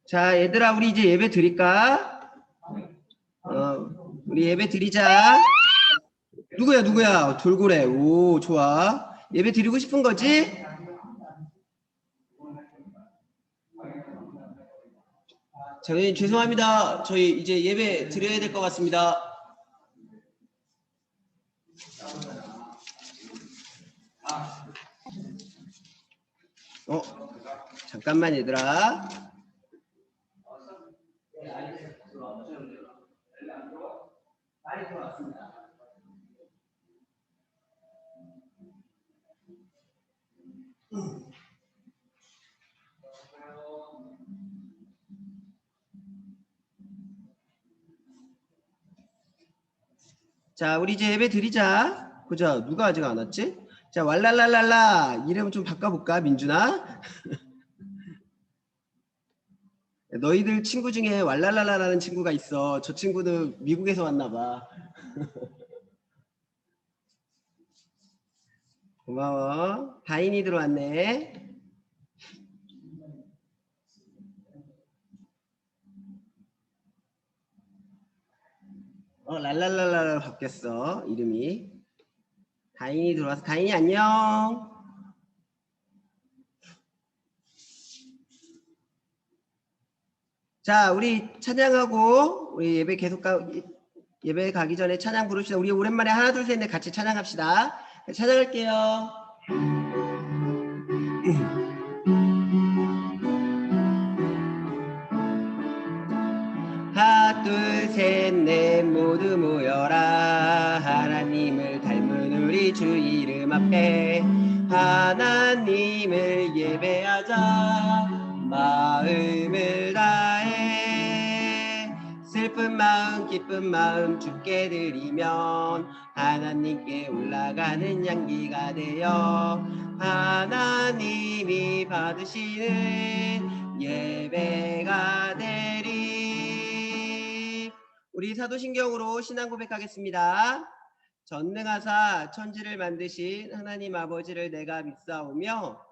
자, 얘들아, 우리 이제 예배 드릴까? 우리 예배 드리자. 누구야? 돌고래. 오, 좋아. 예배 드리고 싶은 거지? 저희 죄송합니다. 저희 이제 예배 드려야 될 것 같습니다. 잠깐만 얘들아. 자, 우리 이제 예배 드리자. 보자, 누가 아직 안 왔지? 자, 왈랄랄랄라. 이름 좀 바꿔볼까, 민준아? 너희들 친구 중에 왈랄랄라라는 친구가 있어. 저 친구도 미국에서 왔나 봐. 고마워. 다인이 들어왔네. 랄랄랄라로 바뀌었어, 이름이. 다인이 들어와서. 다인이 안녕. 자, 우리 찬양하고 우리 예배 예배 가기 전에 찬양 부릅시다. 우리 오랜만에 하나 둘 셋 넷 같이 찬양합시다. 찬양할게요. 하나 둘 셋 넷 모두 모여라. 하나님을 닮은 우리 주 이름 앞에 하나님을 예배하자. 마음을 다해 슬픈 마음 기쁜 마음 주께 드리면 하나님께 올라가는 향기가 되어 하나님이 받으시는 예배가 되리. 우리 사도신경으로 신앙 고백하겠습니다. 전능하사 천지를 만드신 하나님 아버지를 내가 믿사오며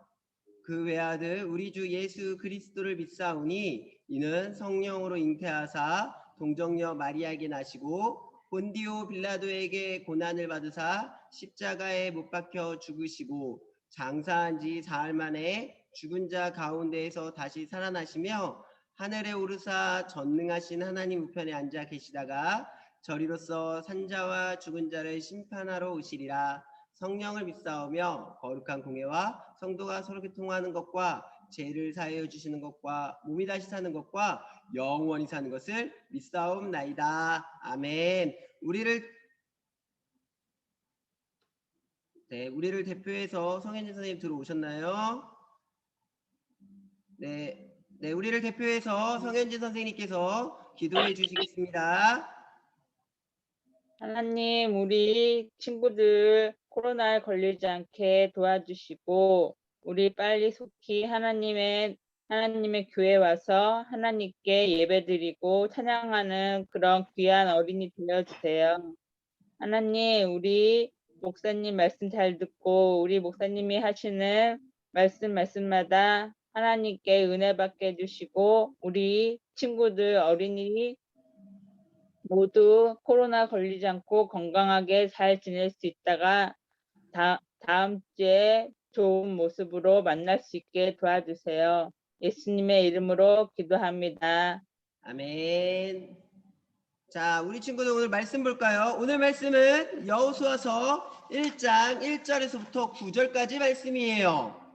그 외아들 우리 주 예수 그리스도를 믿사오니 이는 성령으로 잉태하사 동정녀 마리아에게 나시고 본디오 빌라도에게 고난을 받으사 십자가에 못 박혀 죽으시고 장사한 지 사흘 만에 죽은 자 가운데에서 다시 살아나시며 하늘에 오르사 전능하신 하나님 우편에 앉아 계시다가 저리로서 산자와 죽은 자를 심판하러 오시리라. 성령을 믿사오며 거룩한 공예와 성도가 서로 교통하는 것과 죄를 사하여 주시는 것과 몸이 다시 사는 것과 영원히 사는 것을 믿사옵나이다. 아멘. 우리를 대표해서 성현진 선생님 들어오셨나요? 네, 우리를 대표해서 성현진 선생님께서 기도해 주시겠습니다. 하나님, 우리 친구들 코로나에 걸리지 않게 도와주시고 우리 빨리 속히 하나님의 교회에 와서 하나님께 예배드리고 찬양하는 그런 귀한 어린이 되어주세요. 하나님, 우리 목사님 말씀 잘 듣고 우리 목사님이 하시는 말씀마다 하나님께 은혜 받게 해주시고 우리 친구들 어린이 모두 코로나 걸리지 않고 건강하게 잘 지낼 수 있다가 다음 주에 좋은 모습으로 만날 수 있게 도와주세요. 예수님의 이름으로 기도합니다. 아멘. 자, 우리 친구들 오늘 말씀 볼까요? 오늘 말씀은 여호수아서 1장 1절에서부터 9절까지 말씀이에요.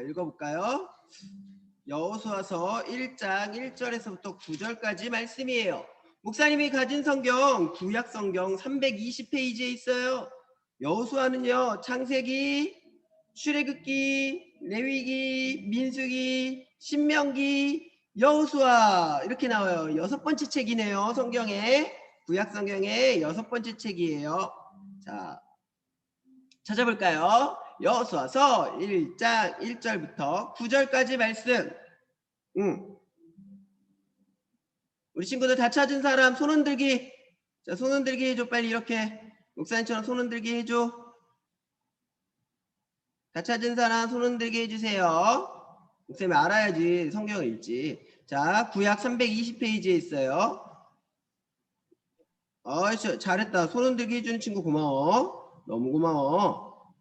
읽어볼까요? 여호수아서 1장 1절에서부터 9절까지 말씀이에요. 목사님이 가진 성경, 구약 성경 320페이지에 있어요. 여호수아는요, 창세기, 출애굽기, 레위기, 민수기, 신명기, 여호수아 이렇게 나와요. 6번째 책이네요. 성경에, 구약 성경의 6번째 책이에요. 자, 찾아볼까요? 여호수아서 1장 1절부터 9절까지 말씀. 우리 친구들 다 찾은 사람 손 흔들기. 자, 손 흔들기 해줘. 빨리 이렇게 목사님처럼 손 흔들기 해줘. 다 찾은 사람 손 흔들게 해주세요. 목사님 알아야지 성경을 읽지. 자, 구약 320페이지에 있어요. 잘했다. 손 흔들게 해주는 친구 고마워. 너무 고마워.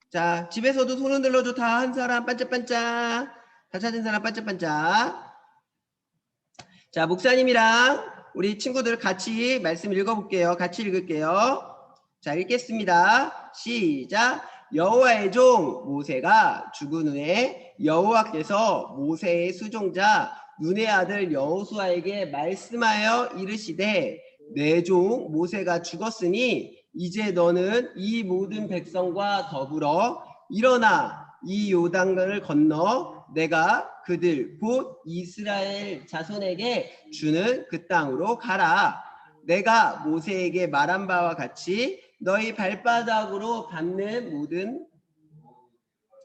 자, 집에서도 손 흔들어줘. 다 한 사람 반짝반짝. 다 찾은 사람 반짝반짝. 자, 목사님이랑 우리 친구들 같이 말씀 읽어볼게요. 같이 읽을게요. 자, 읽겠습니다. 시작. 여호와의 종 모세가 죽은 후에 여호와께서 모세의 수종자 눈의 아들 여호수아에게 말씀하여 이르시되 내 종 모세가 죽었으니 이제 너는 이 모든 백성과 더불어 일어나 이 요단강을 건너 내가 그들 곧 이스라엘 자손에게 주는 그 땅으로 가라. 내가 모세에게 말한 바와 같이 너희 발바닥으로 밟는 모든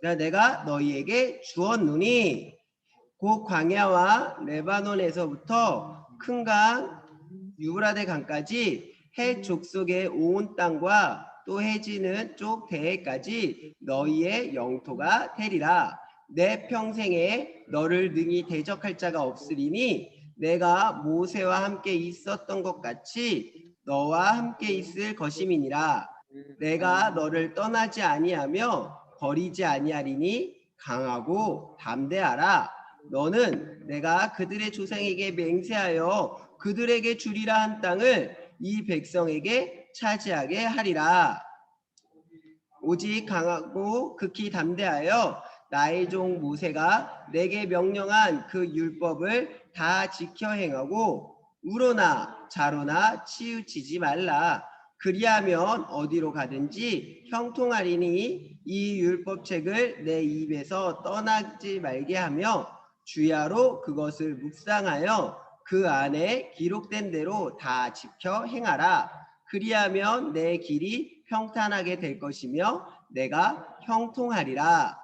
내가 너희에게 주었노니 곧 광야와 레바논에서부터 큰 강 유브라데 강까지 해 족속의 온 땅과 또 해지는 쪽 대해까지 너희의 영토가 되리라. 내 평생에 너를 능히 대적할 자가 없으리니 내가 모세와 함께 있었던 것 같이 너와 함께 있을 것임이니라. 내가 너를 떠나지 아니하며 버리지 아니하리니 강하고 담대하라. 너는 내가 그들의 조상에게 맹세하여 그들에게 주리라 한 땅을 이 백성에게 차지하게 하리라. 오직 강하고 극히 담대하여 나의 종 모세가 내게 명령한 그 율법을 다 지켜 행하고 우로나 자로나 치우치지 말라. 그리하면 어디로 가든지 형통하리니 이 율법책을 내 입에서 떠나지 말게 하며 주야로 그것을 묵상하여 그 안에 기록된 대로 다 지켜 행하라. 그리하면 내 길이 평탄하게 될 것이며 내가 형통하리라.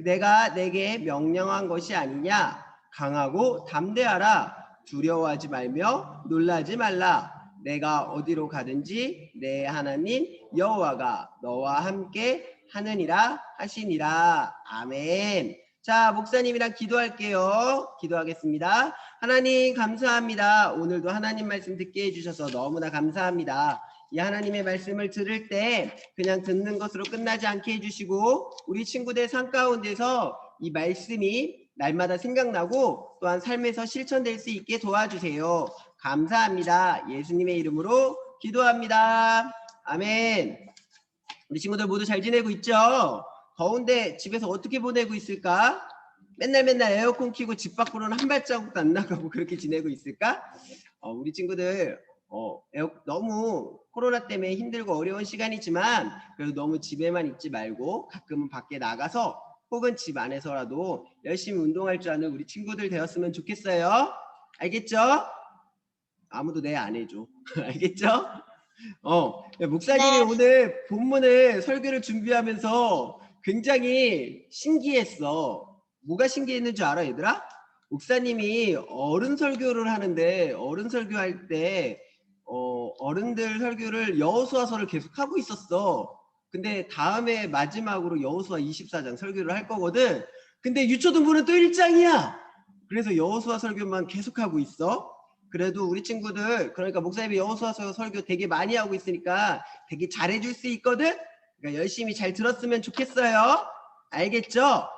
내가 내게 명령한 것이 아니냐. 강하고 담대하라. 두려워하지 말며 놀라지 말라. 내가 어디로 가든지 내 하나님 여호와가 너와 함께 하느니라 하시니라. 아멘. 자, 목사님이랑 기도할게요. 기도하겠습니다. 하나님 감사합니다. 오늘도 하나님 말씀 듣게 해주셔서 너무나 감사합니다. 이 하나님의 말씀을 들을 때 그냥 듣는 것으로 끝나지 않게 해주시고 우리 친구들 삶 가운데서 이 말씀이 날마다 생각나고 또한 삶에서 실천될 수 있게 도와주세요. 감사합니다. 예수님의 이름으로 기도합니다. 아멘. 우리 친구들 모두 잘 지내고 있죠? 더운데 집에서 어떻게 보내고 있을까? 맨날 에어컨 켜고 집 밖으로는 한 발자국도 안 나가고 그렇게 지내고 있을까? 우리 친구들 너무 코로나 때문에 힘들고 어려운 시간이지만 그래도 너무 집에만 있지 말고 가끔은 밖에 나가서 혹은 집 안에서라도 열심히 운동할 줄 아는 우리 친구들 되었으면 좋겠어요. 알겠죠? 아무도 내 안 해줘. 알겠죠? 목사님이 네. 오늘 본문을 설교를 준비하면서 굉장히 신기했어. 뭐가 신기했는 줄 알아, 얘들아? 목사님이 어른 설교를 하는데 어른 설교할 때 어른들 설교를 여호수아서를 계속 하고 있었어. 근데 다음에 마지막으로 여호수아 24장 설교를 할 거거든. 근데 유초등부는 또 1장이야. 그래서 여호수아 설교만 계속 하고 있어. 그래도 우리 친구들 그러니까 목사님이 여호수아서 설교 되게 많이 하고 있으니까 되게 잘해줄 수 있거든. 그러니까 열심히 잘 들었으면 좋겠어요. 알겠죠?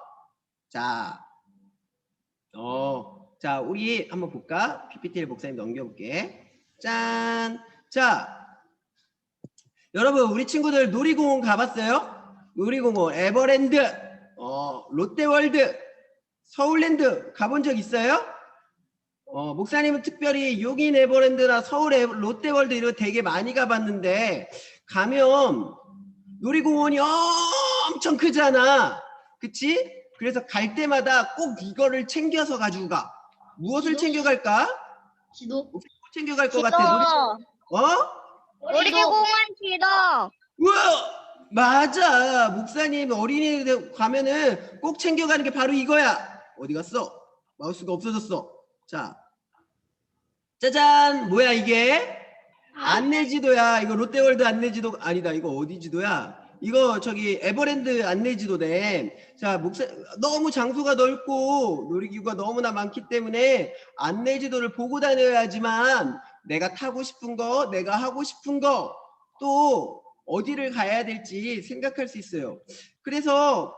자, 자 우리 한번 볼까? PPT를 목사님 넘겨볼게. 짠. 자, 여러분 우리 친구들 놀이공원 가봤어요? 놀이공원 에버랜드, 롯데월드, 서울랜드 가본 적 있어요? 목사님은 특별히 용인 에버랜드나 서울 롯데월드 이런 거 되게 많이 가봤는데 가면 놀이공원이 엄청 크잖아. 그치? 그래서 갈 때마다 꼭 이거를 챙겨서 가지고 가. 무엇을 챙겨갈까? 지도. 뭐 챙겨갈 것 같아? 놀이공원 지도. 우와! 맞아. 목사님 어린이들 가면은 꼭 챙겨가는 게 바로 이거야. 어디 갔어? 마우스가 없어졌어. 자, 짜잔. 뭐야 이게? 안내지도야. 이거 롯데월드 안내지도 아니다. 이거 어디 지도야? 이거 저기 에버랜드 안내지도네. 자, 목사 너무 장소가 넓고 놀이기구가 너무나 많기 때문에 안내지도를 보고 다녀야지만 내가 타고 싶은 거, 내가 하고 싶은 거, 또 어디를 가야 될지 생각할 수 있어요. 그래서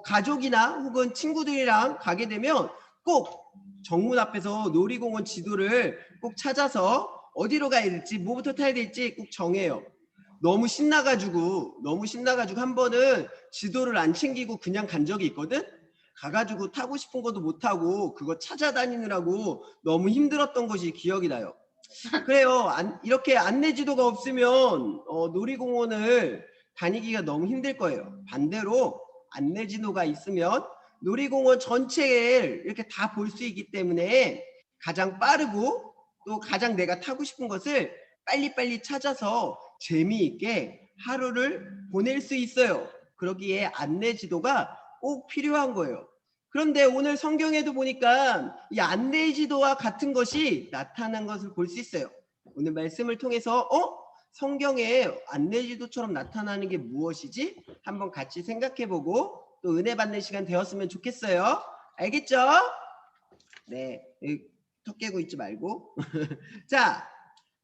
가족이나 혹은 친구들이랑 가게 되면 꼭 정문 앞에서 놀이공원 지도를 꼭 찾아서 어디로 가야 될지, 뭐부터 타야 될지 꼭 정해요. 너무 신나가지고 한 번은 지도를 안 챙기고 그냥 간 적이 있거든. 가가지고 타고 싶은 것도 못 타고 그거 찾아다니느라고 너무 힘들었던 것이 기억이 나요. 그래요. 이렇게 안내지도가 없으면 놀이공원을 다니기가 너무 힘들 거예요. 반대로 안내지도가 있으면 놀이공원 전체를 이렇게 다 볼 수 있기 때문에 가장 빠르고 또 가장 내가 타고 싶은 것을 빨리빨리 찾아서 재미있게 하루를 보낼 수 있어요. 그러기에 안내지도가 꼭 필요한 거예요. 그런데 오늘 성경에도 보니까 이 안내지도와 같은 것이 나타난 것을 볼 수 있어요. 오늘 말씀을 통해서 성경에 안내지도처럼 나타나는 게 무엇이지? 한번 같이 생각해보고 또 은혜 받는 시간 되었으면 좋겠어요. 알겠죠? 네, 턱 깨고 있지 말고. 자,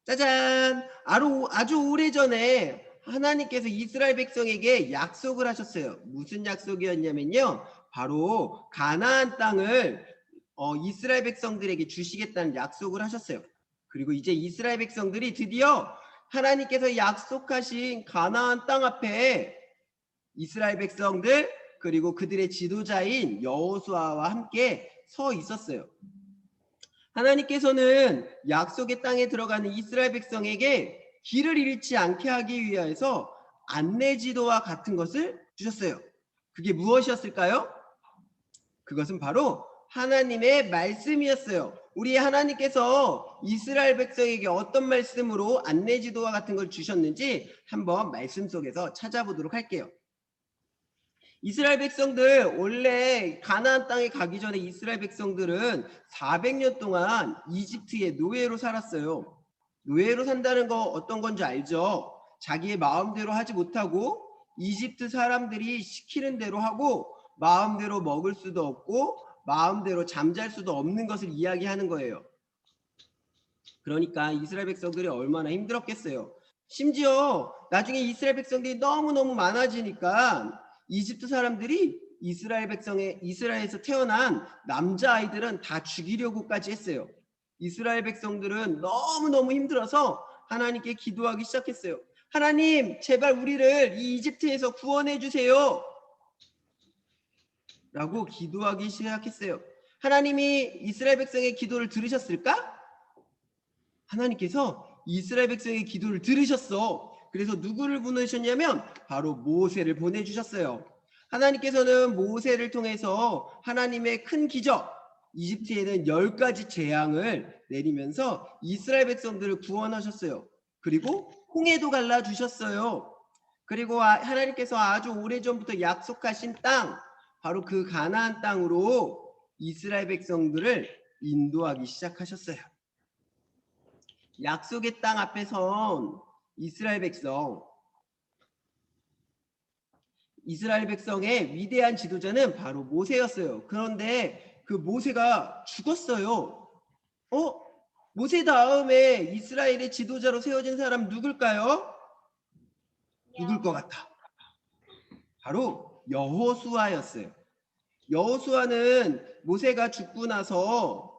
짜잔! 아주 오래전에 하나님께서 이스라엘 백성에게 약속을 하셨어요. 무슨 약속이었냐면요. 바로 가나안 땅을 이스라엘 백성들에게 주시겠다는 약속을 하셨어요. 그리고 이제 이스라엘 백성들이 드디어 하나님께서 약속하신 가나안 땅 앞에 이스라엘 백성들 그리고 그들의 지도자인 여호수아와 함께 서 있었어요. 하나님께서는 약속의 땅에 들어가는 이스라엘 백성에게 길을 잃지 않게 하기 위해서 안내지도와 같은 것을 주셨어요. 그게 무엇이었을까요? 그것은 바로 하나님의 말씀이었어요. 우리 하나님께서 이스라엘 백성에게 어떤 말씀으로 안내지도와 같은 걸 주셨는지 한번 말씀 속에서 찾아보도록 할게요. 이스라엘 백성들 원래 가나안 땅에 가기 전에 이스라엘 백성들은 400년 동안 이집트의 노예로 살았어요. 노예로 산다는 거 어떤 건지 알죠? 자기의 마음대로 하지 못하고 이집트 사람들이 시키는 대로 하고 마음대로 먹을 수도 없고 마음대로 잠잘 수도 없는 것을 이야기하는 거예요. 그러니까 이스라엘 백성들이 얼마나 힘들었겠어요. 심지어 나중에 이스라엘 백성들이 너무너무 많아지니까 이집트 사람들이 이스라엘에서 태어난 남자아이들은 다 죽이려고까지 했어요. 이스라엘 백성들은 너무너무 힘들어서 하나님께 기도하기 시작했어요. 하나님, 제발 우리를 이 이집트에서 구원해 주세요. 라고 기도하기 시작했어요. 하나님이 이스라엘 백성의 기도를 들으셨을까? 하나님께서 이스라엘 백성의 기도를 들으셨어. 그래서 누구를 보내셨냐면 바로 모세를 보내주셨어요. 하나님께서는 모세를 통해서 하나님의 큰 기적, 이집트에는 10가지 재앙을 내리면서 이스라엘 백성들을 구원하셨어요. 그리고 홍해도 갈라주셨어요. 그리고 하나님께서 아주 오래전부터 약속하신 땅, 바로 그 가나안 땅으로 이스라엘 백성들을 인도하기 시작하셨어요. 약속의 땅 앞에 선 이스라엘 백성의 위대한 지도자는 바로 모세였어요. 그런데 그 모세가 죽었어요. 모세 다음에 이스라엘의 지도자로 세워진 사람 누굴까요? 누굴 것 같아? 바로 여호수아였어요. 여호수아는 모세가 죽고 나서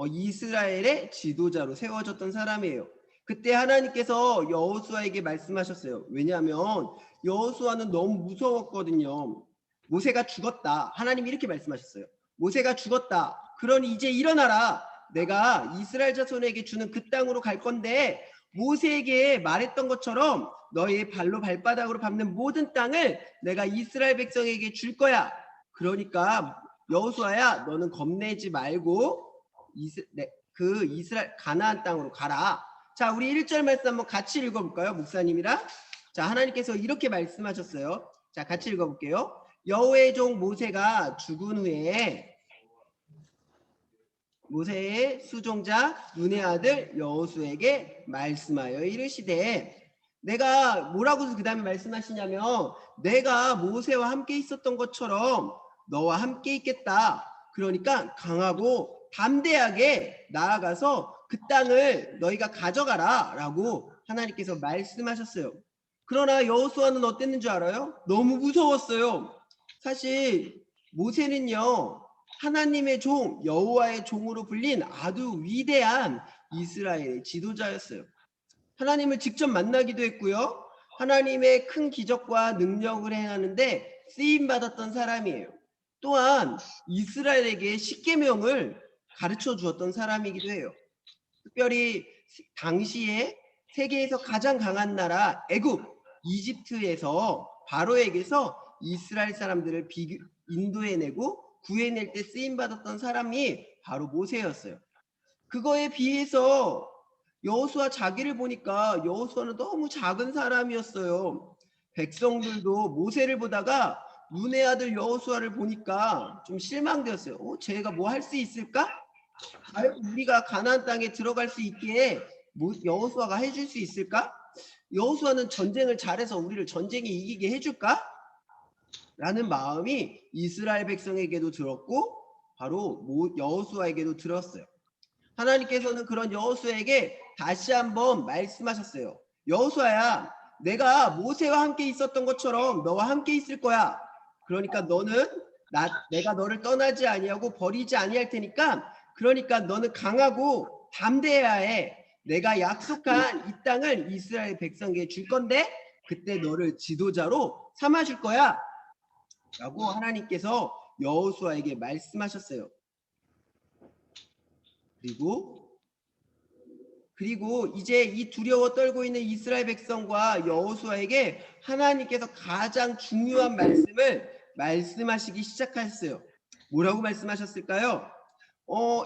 이스라엘의 지도자로 세워졌던 사람이에요. 그때 하나님께서 여호수아에게 말씀하셨어요. 왜냐하면 여호수아는 너무 무서웠거든요. 모세가 죽었다. 하나님이 이렇게 말씀하셨어요. 모세가 죽었다. 그러니 이제 일어나라. 내가 이스라엘 자손에게 주는 그 땅으로 갈 건데 모세에게 말했던 것처럼 너의 발로 발바닥으로 밟는 모든 땅을 내가 이스라엘 백성에게 줄 거야. 그러니까 여호수아야, 너는 겁내지 말고 그 이스라엘 가나안 땅으로 가라. 자, 우리 1절 말씀 한번 같이 읽어볼까요? 목사님이랑. 자, 하나님께서 이렇게 말씀하셨어요. 자, 같이 읽어볼게요. 여호와의 종 모세가 죽은 후에 모세의 수종자 눈의 아들 여호수에게 말씀하여 이르시되 내가 뭐라고 그 다음에 말씀하시냐면 내가 모세와 함께 있었던 것처럼 너와 함께 있겠다. 그러니까 강하고 담대하게 나아가서 그 땅을 너희가 가져가라 라고 하나님께서 말씀하셨어요. 그러나 여호수아는 어땠는 줄 알아요? 너무 무서웠어요. 사실 모세는요, 하나님의 종, 여호와의 종으로 불린 아주 위대한 이스라엘의 지도자였어요. 하나님을 직접 만나기도 했고요. 하나님의 큰 기적과 능력을 행하는데 쓰임받았던 사람이에요. 또한 이스라엘에게 십계명을 가르쳐 주었던 사람이기도 해요. 특별히 당시에 세계에서 가장 강한 나라 애굽, 이집트에서 바로에게서 이스라엘 사람들을 인도해내고 구해낼 때 쓰임받았던 사람이 바로 모세였어요. 그거에 비해서 여호수아 자기를 보니까 여호수아는 너무 작은 사람이었어요. 백성들도 모세를 보다가 눈의 아들 여호수아를 보니까 좀 실망되었어요. 쟤가 뭐 할 수 있을까? 우리가 가나안 땅에 들어갈 수 있게 여호수아가 해줄 수 있을까? 여호수아는 전쟁을 잘해서 우리를 전쟁에 이기게 해줄까? 라는 마음이 이스라엘 백성에게도 들었고 바로 여호수아에게도 들었어요. 하나님께서는 그런 여호수아에게 다시 한번 말씀하셨어요. 여호수아야, 내가 모세와 함께 있었던 것처럼 너와 함께 있을 거야. 그러니까 너는 내가 너를 떠나지 아니하고 버리지 아니할 테니까 그러니까 너는 강하고 담대해야 해. 내가 약속한 이 땅을 이스라엘 백성에게 줄 건데 그때 너를 지도자로 삼아줄 거야. 라고 하나님께서 여호수아에게 말씀하셨어요. 그리고 이제 이 두려워 떨고 있는 이스라엘 백성과 여호수아에게 하나님께서 가장 중요한 말씀을 말씀하시기 시작하셨어요. 뭐라고 말씀하셨을까요?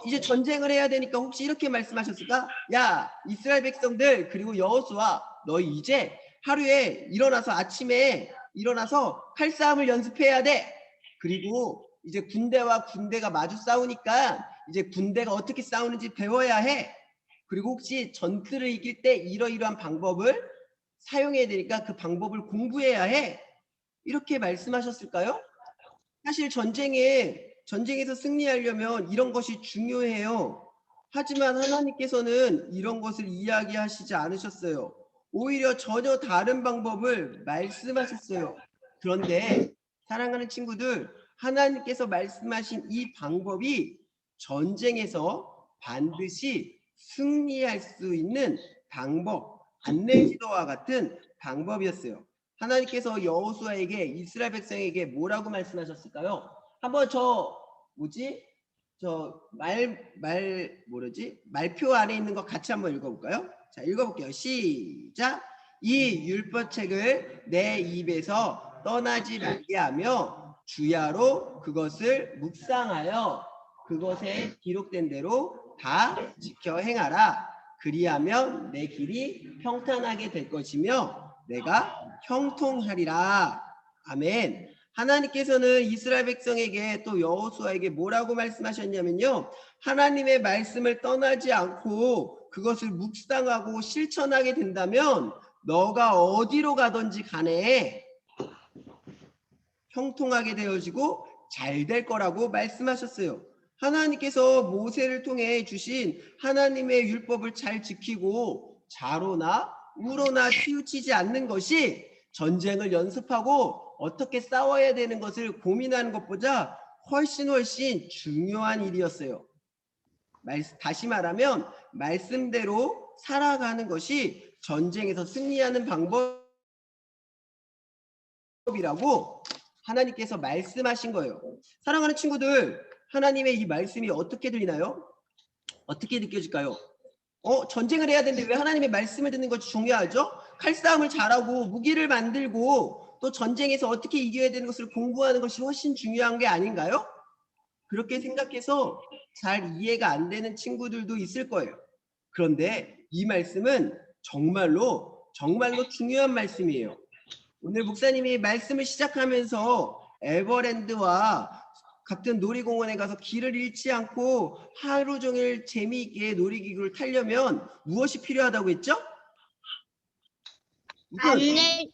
이제 전쟁을 해야 되니까 혹시 이렇게 말씀하셨을까? 야, 이스라엘 백성들 그리고 여호수아, 너희 이제 하루에 아침에 일어나서 칼싸움을 연습해야 돼. 그리고 이제 군대와 군대가 마주 싸우니까 이제 군대가 어떻게 싸우는지 배워야 해. 그리고 혹시 전투를 이길 때 이러이러한 방법을 사용해야 되니까 그 방법을 공부해야 해. 이렇게 말씀하셨을까요? 사실 전쟁에서 승리하려면 이런 것이 중요해요. 하지만 하나님께서는 이런 것을 이야기하시지 않으셨어요. 오히려 전혀 다른 방법을 말씀하셨어요. 그런데 사랑하는 친구들, 하나님께서 말씀하신 이 방법이 전쟁에서 반드시 승리할 수 있는 방법, 안내지도와 같은 방법이었어요. 하나님께서 여호수아에게 이스라엘 백성에게 뭐라고 말씀하셨을까요? 한번 말표 안에 있는 거 같이 한번 읽어볼까요? 자, 읽어볼게요. 시작. 이 율법책을 내 입에서 떠나지 말게 하며 주야로 그것을 묵상하여 그것에 기록된 대로 다 지켜 행하라. 그리하면 내 길이 평탄하게 될 것이며 내가 형통하리라. 아멘. 하나님께서는 이스라엘 백성에게 또 여호수아에게 뭐라고 말씀하셨냐면요. 하나님의 말씀을 떠나지 않고 그것을 묵상하고 실천하게 된다면 너가 어디로 가든지 간에 형통하게 되어지고 잘 될 거라고 말씀하셨어요. 하나님께서 모세를 통해 주신 하나님의 율법을 잘 지키고 좌로나 우로나 치우치지 않는 것이 전쟁을 연습하고 어떻게 싸워야 되는 것을 고민하는 것보다 훨씬 중요한 일이었어요. 다시 말하면 말씀대로 살아가는 것이 전쟁에서 승리하는 방법이라고 하나님께서 말씀하신 거예요. 사랑하는 친구들, 하나님의 이 말씀이 어떻게 들리나요? 어떻게 느껴질까요? 전쟁을 해야 되는데 왜 하나님의 말씀을 듣는 것이 중요하죠? 칼싸움을 잘하고 무기를 만들고 또 전쟁에서 어떻게 이겨야 되는 것을 공부하는 것이 훨씬 중요한 게 아닌가요? 그렇게 생각해서 잘 이해가 안 되는 친구들도 있을 거예요. 그런데 이 말씀은 정말로 중요한 말씀이에요. 오늘 목사님이 말씀을 시작하면서 에버랜드와 같은 놀이공원에 가서 길을 잃지 않고 하루 종일 재미있게 놀이기구를 타려면 무엇이 필요하다고 했죠? 이건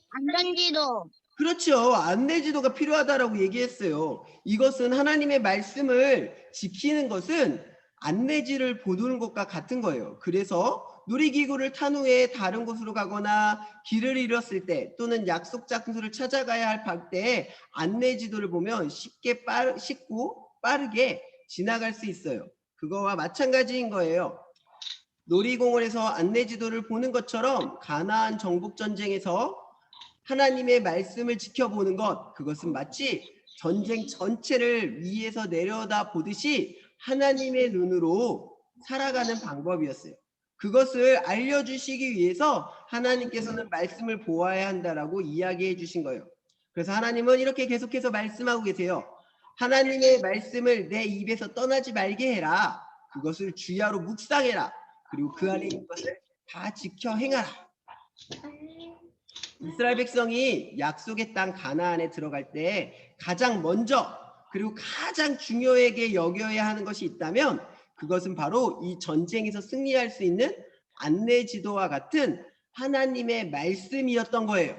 안전지도. 그렇죠. 안내지도가 필요하다라고 얘기했어요. 이것은 하나님의 말씀을 지키는 것은 안내지를 보는 것과 같은 거예요. 그래서 놀이기구를 탄 후에 다른 곳으로 가거나 길을 잃었을 때 또는 약속 장소를 찾아가야 할 때 안내지도를 보면 쉽고 빠르게 지나갈 수 있어요. 그거와 마찬가지인 거예요. 놀이공원에서 안내지도를 보는 것처럼 가나안 정복 전쟁에서 하나님의 말씀을 지켜보는 것, 그것은 마치 전쟁 전체를 위에서 내려다 보듯이 하나님의 눈으로 살아가는 방법이었어요. 그것을 알려주시기 위해서 하나님께서는 말씀을 보아야 한다라고 이야기해 주신 거예요. 그래서 하나님은 이렇게 계속해서 말씀하고 계세요. 하나님의 말씀을 내 입에서 떠나지 말게 해라. 그것을 주야로 묵상해라. 그리고 그 안에 있는 것을 다 지켜 행하라. 이스라엘 백성이 약속의 땅 가나안에 들어갈 때 가장 먼저 그리고 가장 중요하게 여겨야 하는 것이 있다면 그것은 바로 이 전쟁에서 승리할 수 있는 안내지도와 같은 하나님의 말씀이었던 거예요.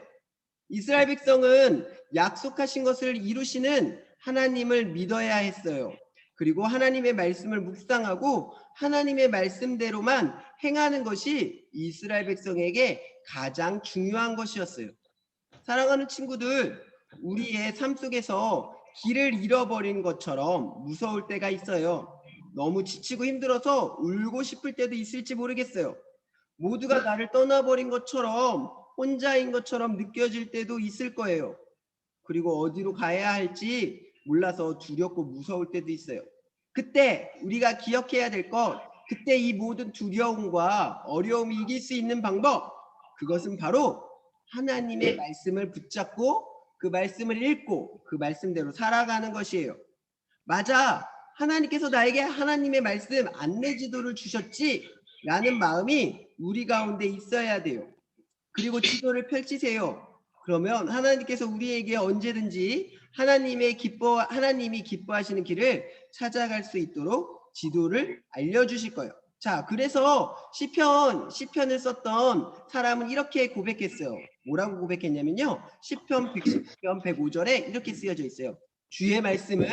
이스라엘 백성은 약속하신 것을 이루시는 하나님을 믿어야 했어요. 그리고 하나님의 말씀을 묵상하고 하나님의 말씀대로만 행하는 것이 이스라엘 백성에게 가장 중요한 것이었어요. 사랑하는 친구들, 우리의 삶 속에서 길을 잃어버린 것처럼 무서울 때가 있어요. 너무 지치고 힘들어서 울고 싶을 때도 있을지 모르겠어요. 모두가 나를 떠나버린 것처럼 혼자인 것처럼 느껴질 때도 있을 거예요. 그리고 어디로 가야 할지 몰라서 두렵고 무서울 때도 있어요. 그때 우리가 기억해야 될 것, 그때 이 모든 두려움과 어려움이 이길 수 있는 방법, 그것은 바로 하나님의 말씀을 붙잡고 그 말씀을 읽고 그 말씀대로 살아가는 것이에요. 맞아, 하나님께서 나에게 하나님의 말씀 안내지도를 주셨지 라는 마음이 우리 가운데 있어야 돼요. 그리고 지도를 펼치세요. 그러면 하나님께서 우리에게 언제든지 하나님이 기뻐하시는 길을 찾아갈 수 있도록 지도를 알려주실 거예요. 자, 그래서 시편을 썼던 사람은 이렇게 고백했어요. 뭐라고 고백했냐면요. 시편 110편 105절에 이렇게 쓰여져 있어요. 주의 말씀은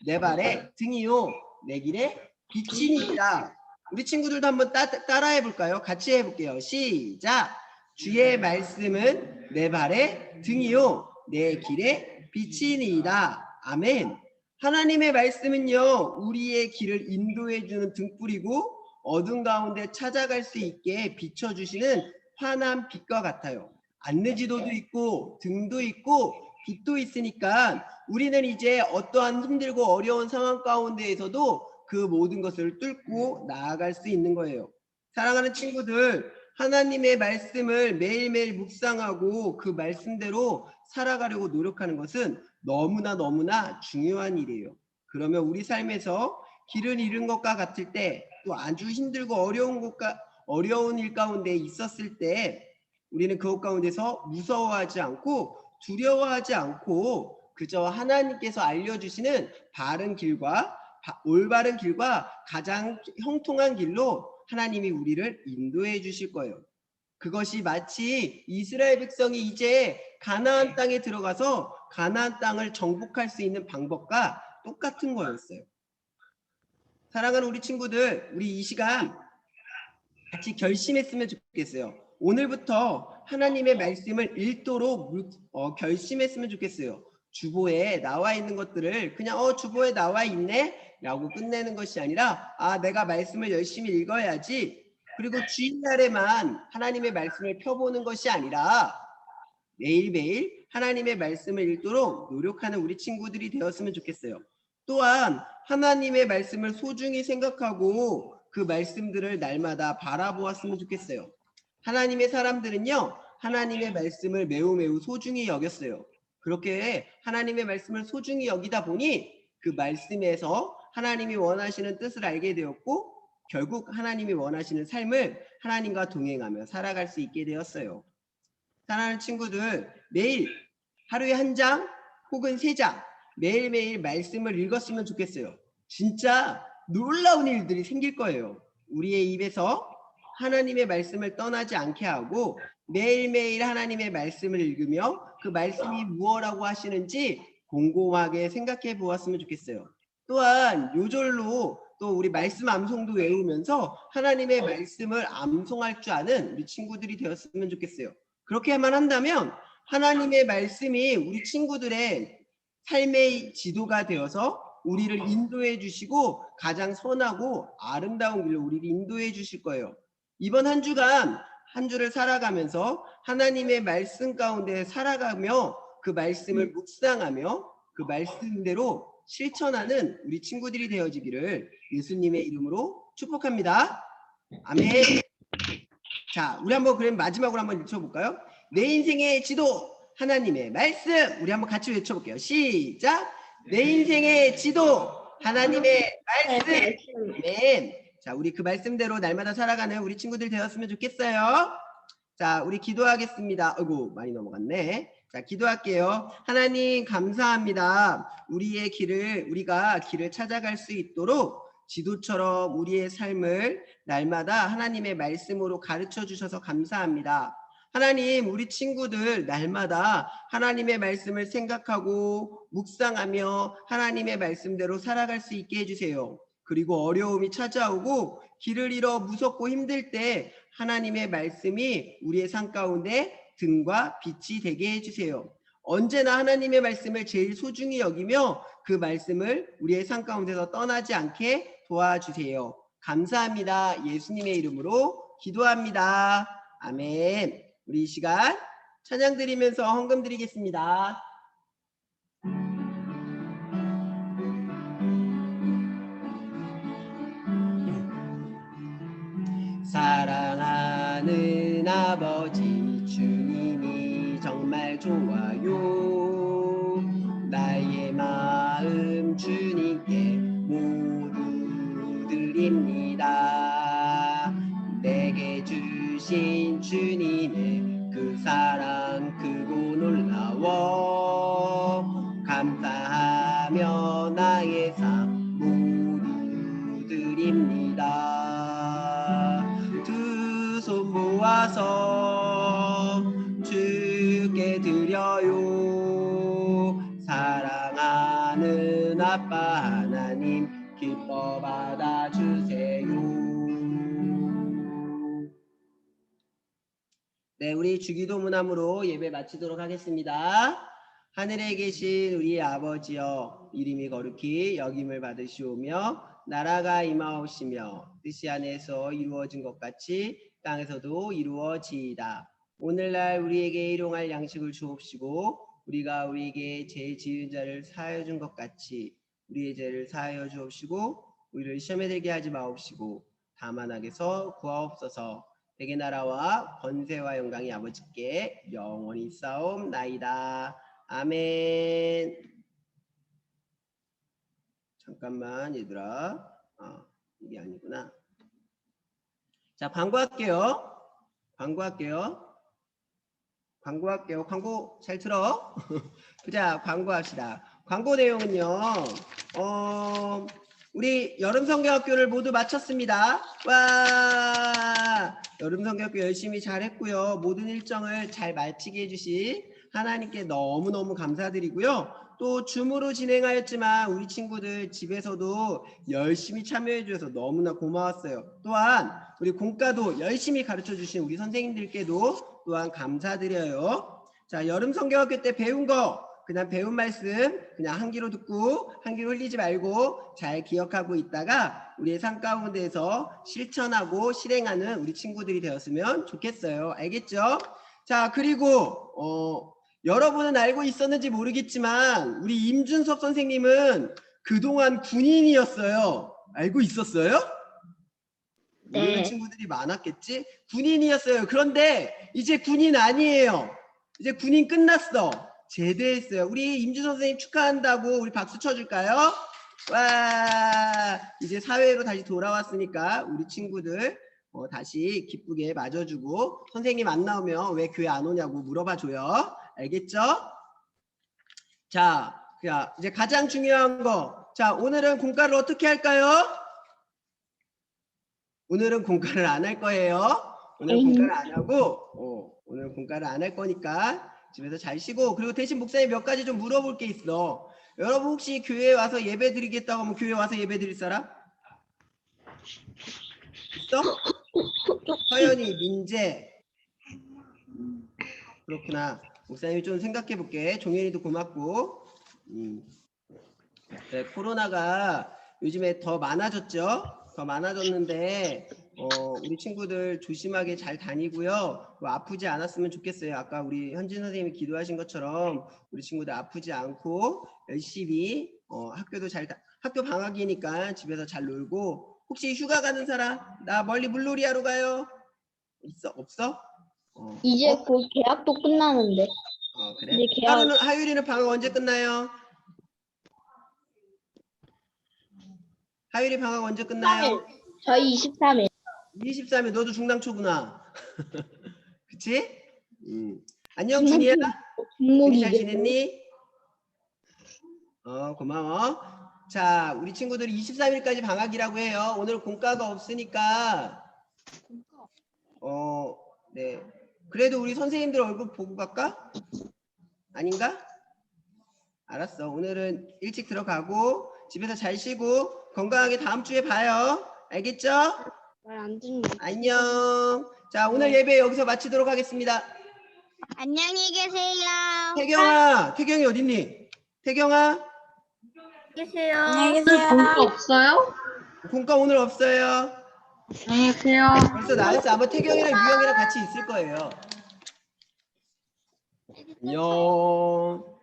내 발의 등이요 내 길의 빛이니이다. 우리 친구들도 한번 따라해 볼까요? 같이 해볼게요. 시작. 주의 말씀은 내 발의 등이요 내 길의 빛이니이다. 아멘. 하나님의 말씀은요 우리의 길을 인도해 주는 등불이고 어둠 가운데 찾아갈 수 있게 비춰주시는 환한 빛과 같아요. 안내지도도 있고 등도 있고 빛도 있으니까 우리는 이제 어떠한 힘들고 어려운 상황 가운데에서도 그 모든 것을 뚫고 나아갈 수 있는 거예요. 사랑하는 친구들, 하나님의 말씀을 매일매일 묵상하고 그 말씀대로 살아가려고 노력하는 것은 너무나 중요한 일이에요. 그러면 우리 삶에서 길을 잃은 것과 같을 때, 또 아주 힘들고 어려운 일 가운데 있었을 때 우리는 그것 가운데서 무서워하지 않고 두려워하지 않고 그저 하나님께서 알려주시는 올바른 길과 가장 형통한 길로 하나님이 우리를 인도해 주실 거예요. 그것이 마치 이스라엘 백성이 이제 가나안 땅에 들어가서 가나안 땅을 정복할 수 있는 방법과 똑같은 거였어요. 사랑하는 우리 친구들, 우리 이 시간 같이 결심했으면 좋겠어요. 오늘부터 하나님의 말씀을 읽도록 결심했으면 좋겠어요. 주보에 나와 있는 것들을 그냥 주보에 나와 있네 라고 끝내는 것이 아니라 내가 말씀을 열심히 읽어야지, 그리고 주일날에만 하나님의 말씀을 펴보는 것이 아니라 매일매일 하나님의 말씀을 읽도록 노력하는 우리 친구들이 되었으면 좋겠어요. 또한 하나님의 말씀을 소중히 생각하고 그 말씀들을 날마다 바라보았으면 좋겠어요. 하나님의 사람들은요 하나님의 말씀을 매우 소중히 여겼어요. 그렇게 하나님의 말씀을 소중히 여기다 보니 그 말씀에서 하나님이 원하시는 뜻을 알게 되었고 결국 하나님이 원하시는 삶을 하나님과 동행하며 살아갈 수 있게 되었어요. 사랑하는 친구들, 매일 하루에 1장 혹은 3장 매일매일 말씀을 읽었으면 좋겠어요. 진짜 놀라운 일들이 생길 거예요. 우리의 입에서 하나님의 말씀을 떠나지 않게 하고 매일매일 하나님의 말씀을 읽으며 그 말씀이 무엇라고 하시는지 곰곰하게 생각해 보았으면 좋겠어요. 또한 요절로 또 우리 말씀 암송도 외우면서 하나님의 말씀을 암송할 줄 아는 우리 친구들이 되었으면 좋겠어요. 그렇게만 한다면 하나님의 말씀이 우리 친구들의 삶의 지도가 되어서 우리를 인도해 주시고 가장 선하고 아름다운 길로 우리를 인도해 주실 거예요. 이번 한 주간 한 주를 살아가면서 하나님의 말씀 가운데 살아가며 그 말씀을 묵상하며 그 말씀대로 실천하는 우리 친구들이 되어지기를 예수님의 이름으로 축복합니다. 아멘. 자, 우리 한번 그럼 마지막으로 한번 외쳐볼까요? 내 인생의 지도 하나님의 말씀. 우리 한번 같이 외쳐볼게요. 시작. 내 인생의 지도 하나님의 말씀. 아멘. 자, 우리 그 말씀대로 날마다 살아가는 우리 친구들 되었으면 좋겠어요. 자, 우리 기도하겠습니다. 아이고, 많이 넘어갔네. 자, 기도할게요. 하나님 감사합니다. 우리가 길을 찾아갈 수 있도록 지도처럼 우리의 삶을 날마다 하나님의 말씀으로 가르쳐 주셔서 감사합니다. 하나님, 우리 친구들 날마다 하나님의 말씀을 생각하고 묵상하며 하나님의 말씀대로 살아갈 수 있게 해주세요. 그리고 어려움이 찾아오고 길을 잃어 무섭고 힘들 때 하나님의 말씀이 우리의 삶 가운데 등과 빛이 되게 해주세요. 언제나 하나님의 말씀을 제일 소중히 여기며 그 말씀을 우리의 삶 가운데서 떠나지 않게 도와주세요. 감사합니다. 예수님의 이름으로 기도합니다. 아멘. 우리 이 시간 찬양 드리면서 헌금 드리겠습니다. 사랑하는 아버지 주님이 정말 좋아요. 나의 마음 주님께 모두 드립니다. 내게 주신 주님의 그 사랑 크고 놀라워 감사하며 나의 삶 모두 드립니다. 두 손 모아서 주께 드려요. 사랑하는 아빠 하나님 기뻐 받아주세요. 네, 우리 주기도 문함으로 예배 마치도록 하겠습니다. 하늘에 계신 우리 아버지여, 이름이 거룩히 여김을 받으시오며 나라가 임하오시며 뜻이 안에서 이루어진 것 같이 땅에서도 이루어지이다. 오늘날 우리에게 일용할 양식을 주옵시고 우리가 우리에게 죄 지은 자를 사하여 준 것 같이 우리의 죄를 사하여 주옵시고 우리를 시험에 들게 하지 마옵시고 다만 악에서 구하옵소서. 내게 나라와 권세와 영광이 아버지께 영원히 싸움나이다. 아멘. 잠깐만 얘들아. 이게 아니구나. 자, 광고할게요. 광고 잘 들어. 자, 광고합시다. 광고 내용은요. 우리 여름성경학교를 모두 마쳤습니다. 와! 여름성경학교 열심히 잘했고요. 모든 일정을 잘 마치게 해주신 하나님께 너무너무 감사드리고요. 또 줌으로 진행하였지만 우리 친구들 집에서도 열심히 참여해 주셔서 너무나 고마웠어요. 또한 우리 공과도 열심히 가르쳐 주신 우리 선생님들께도 또한 감사드려요. 자, 여름성경학교 때 배운 거 그냥 배운 말씀 그냥 한 귀로 듣고 한 귀로 흘리지 말고 잘 기억하고 있다가 우리의 삶 가운데에서 실천하고 실행하는 우리 친구들이 되었으면 좋겠어요. 알겠죠? 자, 그리고 여러분은 알고 있었는지 모르겠지만 우리 임준섭 선생님은 그동안 군인이었어요. 알고 있었어요? 모르는 친구들이 많았겠지? 군인이었어요. 그런데 이제 군인 아니에요. 이제 군인 끝났어. 제대했어요. 우리 임준섭 선생님 축하한다고 우리 박수 쳐줄까요? 와, 이제 사회로 다시 돌아왔으니까 우리 친구들 다시 기쁘게 맞아주고 선생님 안 나오면 왜 교회 안 오냐고 물어봐줘요. 알겠죠? 자, 이제 가장 중요한 거. 자, 오늘은 공과를 어떻게 할까요? 오늘은 공과를 안 할 거예요. 오늘 공과를 안 하고 오늘 공과를 안 할 거니까 집에서 잘 쉬고, 그리고 대신 목사님 몇 가지 좀 물어볼 게 있어. 여러분 혹시 교회에 와서 예배 드리겠다고 하면 교회 와서 예배 드릴 사람? 있어? 서연이, 민재. 그렇구나. 목사님이 좀 생각해 볼게. 종현이도 고맙고. 네, 코로나가 요즘에 더 많아졌죠? 더 많아졌는데 우리 친구들 조심하게 잘 다니고요. 뭐 아프지 않았으면 좋겠어요. 아까 우리 현진 선생님이 기도하신 것처럼 우리 친구들 아프지 않고 열심히 학교도 학교 방학이니까 집에서 잘 놀고, 혹시 휴가 가는 사람? 나 멀리 물놀이 하러 가요. 있어? 없어? 이제 곧 계약도 끝나는데. 그래? 이제 계약 하율이는 방학 언제 끝나요? 하율이 방학 언제 끝나요? 저희 23일. 23일. 너도 중랑초구나. 그치? 안녕 준이야. 준이 잘 지냈니? 고마워. 자, 우리 친구들이 23일까지 방학이라고 해요. 오늘 공과가 없으니까 네. 그래도 우리 선생님들 얼굴 보고 갈까? 아닌가? 알았어. 오늘은 일찍 들어가고 집에서 잘 쉬고 건강하게 다음 주에 봐요. 알겠죠? 말안 듣는. 안녕. 자, 오늘 예배 여기서 마치도록 하겠습니다. 안녕히 계세요. 태경이 어딨니? 태경아, 계세요. 안녕히 계세요. 공부 없어요? 공과 오늘 없어요. 안녕히 계세요. 벌써 나갔어. 아마 태경이랑 유영이랑 같이 있을 거예요. 안녕.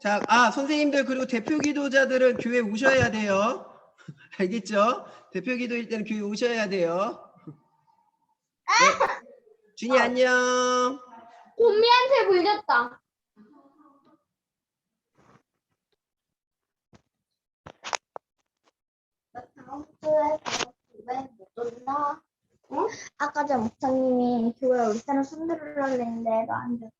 자, 선생님들 그리고 대표 기도자들은 교회 오셔야 돼요. 알겠죠? 대표 기도일 때는 교회 오셔야 돼요. 네. 준이 안녕. 좀비한테 물렸다. 다음 주에 교회 못 온다. 응? 아까 전 목사님이 교회 올 때는 손 들으려고 했는데 너 안 돼.